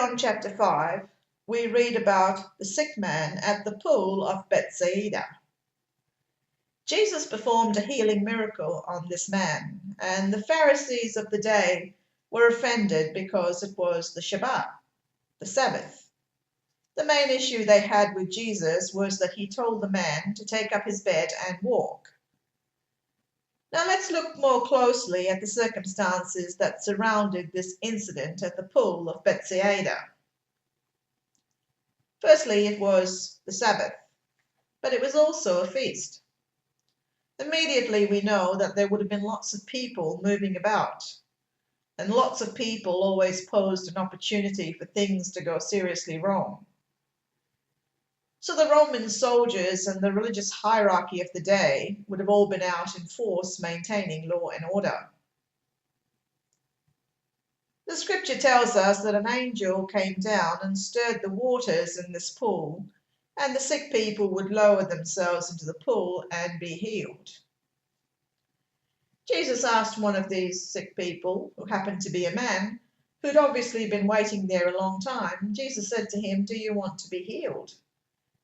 John chapter 5, we read about the sick man at the pool of Bethsaida. Jesus performed a healing miracle on this man, and the Pharisees of the day were offended because it was the Shabbat, the Sabbath. The main issue they had with Jesus was that he told the man to take up his bed and walk. Now let's look more closely at the circumstances that surrounded this incident at the pool of Bethsaida. Firstly, it was the Sabbath, but it was also a feast. Immediately we know that there would have been lots of people moving about, and lots of people always posed an opportunity for things to go seriously wrong. So the Roman soldiers and the religious hierarchy of the day would have all been out in force maintaining law and order. The scripture tells us that an angel came down and stirred the waters in this pool, and the sick people would lower themselves into the pool and be healed. Jesus asked one of these sick people, who happened to be a man, who'd obviously been waiting there a long time. Jesus said to him, "Do you want to be healed?"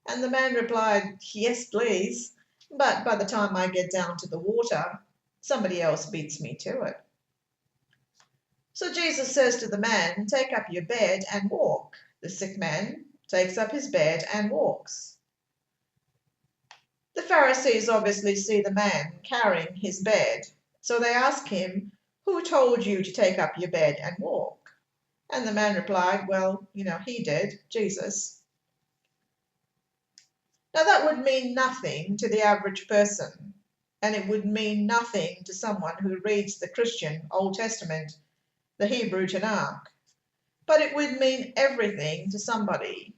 And the man replied, "Yes, please, but by the time I get down to the water, somebody else beats me to it." So Jesus says to the man, "Take up your bed and walk." The sick man takes up his bed and walks. The Pharisees obviously see the man carrying his bed, so they ask him, "Who told you to take up your bed and walk?" And the man replied, "Well, he did, Jesus." Now that would mean nothing to the average person, and it would mean nothing to someone who reads the Christian Old Testament, the Hebrew Tanakh, but it would mean everything to somebody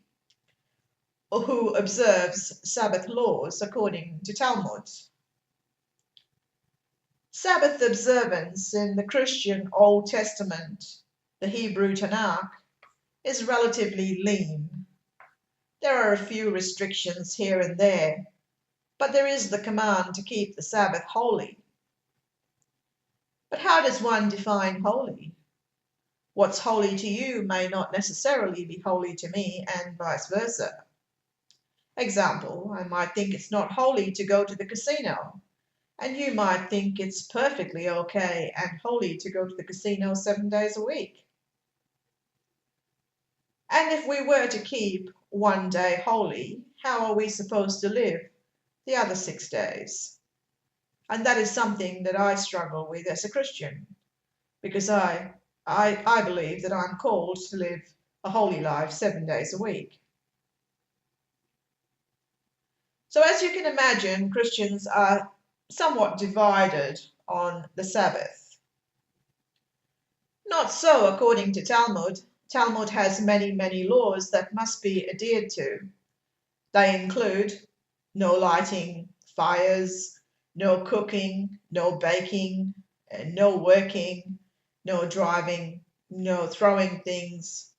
who observes Sabbath laws according to Talmud. Sabbath observance in the Christian Old Testament, the Hebrew Tanakh, is relatively lean. There are a few restrictions here and there, but there is the command to keep the Sabbath holy. But how does one define holy? What's holy to you may not necessarily be holy to me, and vice versa. Example, I might think it's not holy to go to the casino, and you might think it's perfectly okay and holy to go to the casino 7 days a week. And if we were to keep one day holy, how are we supposed to live the other 6 days? And that is something that I struggle with as a Christian, because I believe that I'm called to live a holy life 7 days a week. So as you can imagine, Christians are somewhat divided on the Sabbath. Not so according to Talmud. Talmud has many, many laws that must be adhered to. They include no lighting fires, no cooking, no baking, no working, no driving, no throwing things,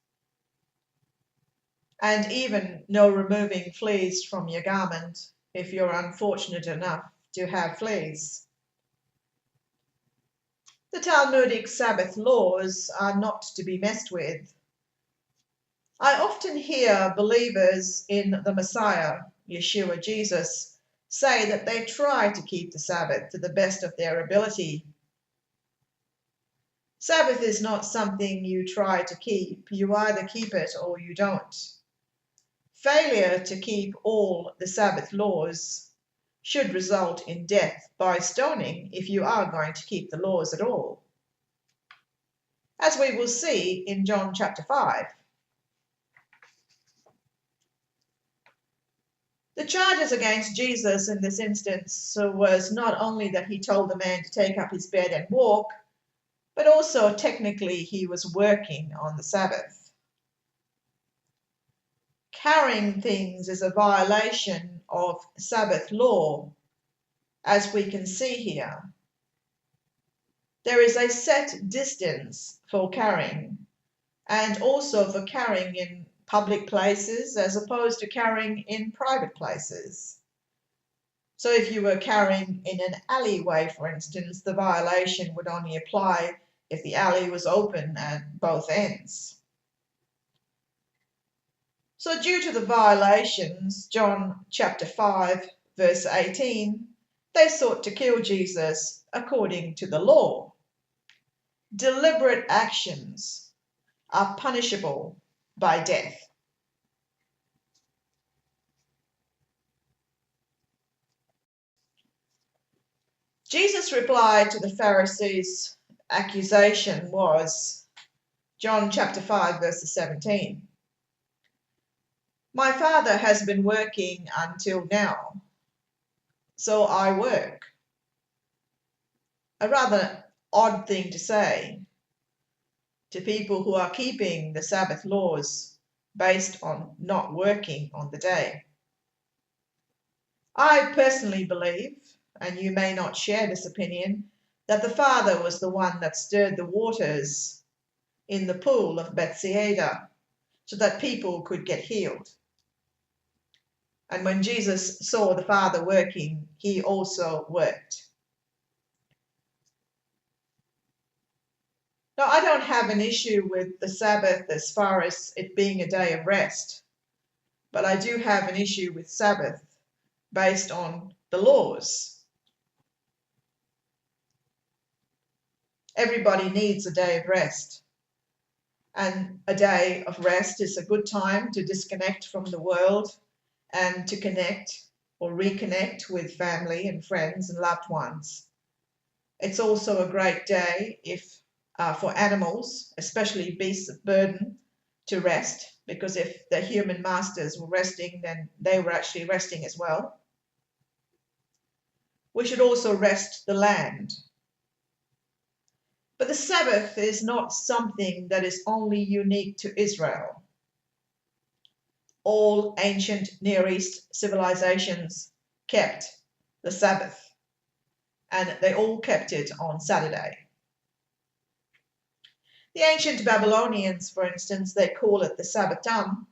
and even no removing fleas from your garment if you're unfortunate enough to have fleas. The Talmudic Sabbath laws are not to be messed with. I often hear believers in the Messiah, Yeshua, Jesus, say that they try to keep the Sabbath to the best of their ability. Sabbath is not something you try to keep. You either keep it or you don't. Failure to keep all the Sabbath laws should result in death by stoning if you are going to keep the laws at all, as we will see in John chapter 5. The charges against Jesus in this instance was not only that he told the man to take up his bed and walk, but also technically he was working on the Sabbath. Carrying things is a violation of Sabbath law, as we can see here. There is a set distance for carrying, and also for carrying in public places as opposed to carrying in private places. So if you were carrying in an alleyway, for instance, the violation would only apply if the alley was open at both ends. So due to the violations, John chapter 5, verse 18, they sought to kill Jesus according to the law. Deliberate actions are punishable by death. Jesus' reply to the Pharisees' accusation was John chapter 5, verse 17. My Father has been working until now, so I work. A rather odd thing to say to people who are keeping the Sabbath laws based on not working on the day. I personally believe, and you may not share this opinion, that the Father was the one that stirred the waters in the pool of Bethsaida so that people could get healed. And when Jesus saw the Father working, he also worked. Now, I don't have an issue with the Sabbath as far as it being a day of rest, but I do have an issue with Sabbath based on the laws. Everybody needs a day of rest, and a day of rest is a good time to disconnect from the world and to connect or reconnect with family and friends and loved ones. It's also a great day for animals, especially beasts of burden, to rest, because if the human masters were resting, then they were actually resting as well. We should also rest the land. But the Sabbath is not something that is only unique to Israel. All ancient Near East civilizations kept the Sabbath, and they all kept it on Saturday. The ancient Babylonians, for instance, they call it the Sabbatum,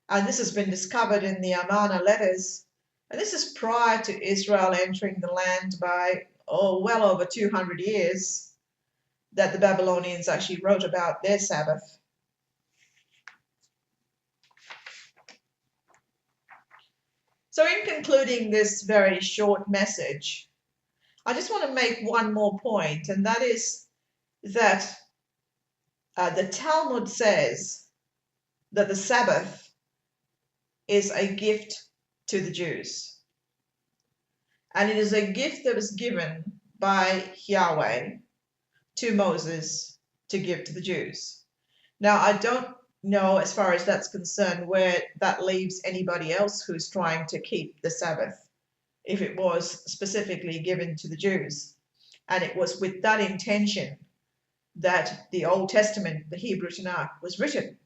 and this has been discovered in the Amarna letters, and this is prior to Israel entering the land by well over 200 years that the Babylonians actually wrote about their Sabbath. So in concluding this very short message, I just want to make one more point, and that is that the Talmud says that the Sabbath is a gift to the Jews. And it is a gift that was given by Yahweh to Moses to give to the Jews. Now, I don't know, as far as that's concerned, where that leaves anybody else who's trying to keep the Sabbath, if it was specifically given to the Jews. And it was with that intention that the Old Testament, the Hebrew Tanakh, was written.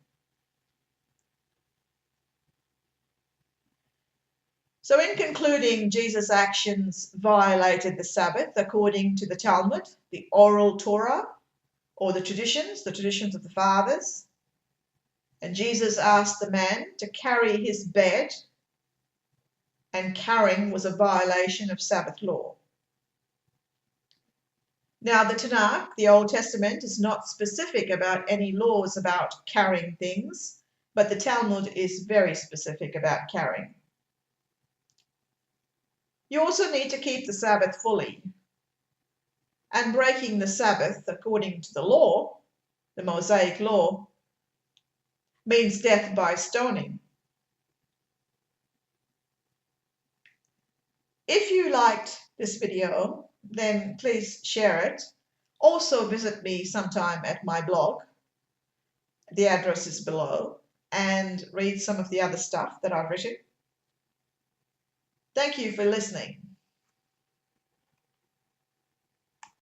So in concluding, Jesus' actions violated the Sabbath according to the Talmud, the oral Torah, or the traditions of the fathers. And Jesus asked the man to carry his bed, and carrying was a violation of Sabbath law. Now, the Tanakh, the Old Testament, is not specific about any laws about carrying things, but the Talmud is very specific about carrying. You also need to keep the Sabbath fully. And breaking the Sabbath according to the law, the Mosaic law, means death by stoning. If you liked this video, then please share it. Also visit me sometime at my blog. The address is below, and read some of the other stuff that I've written. Thank you for listening.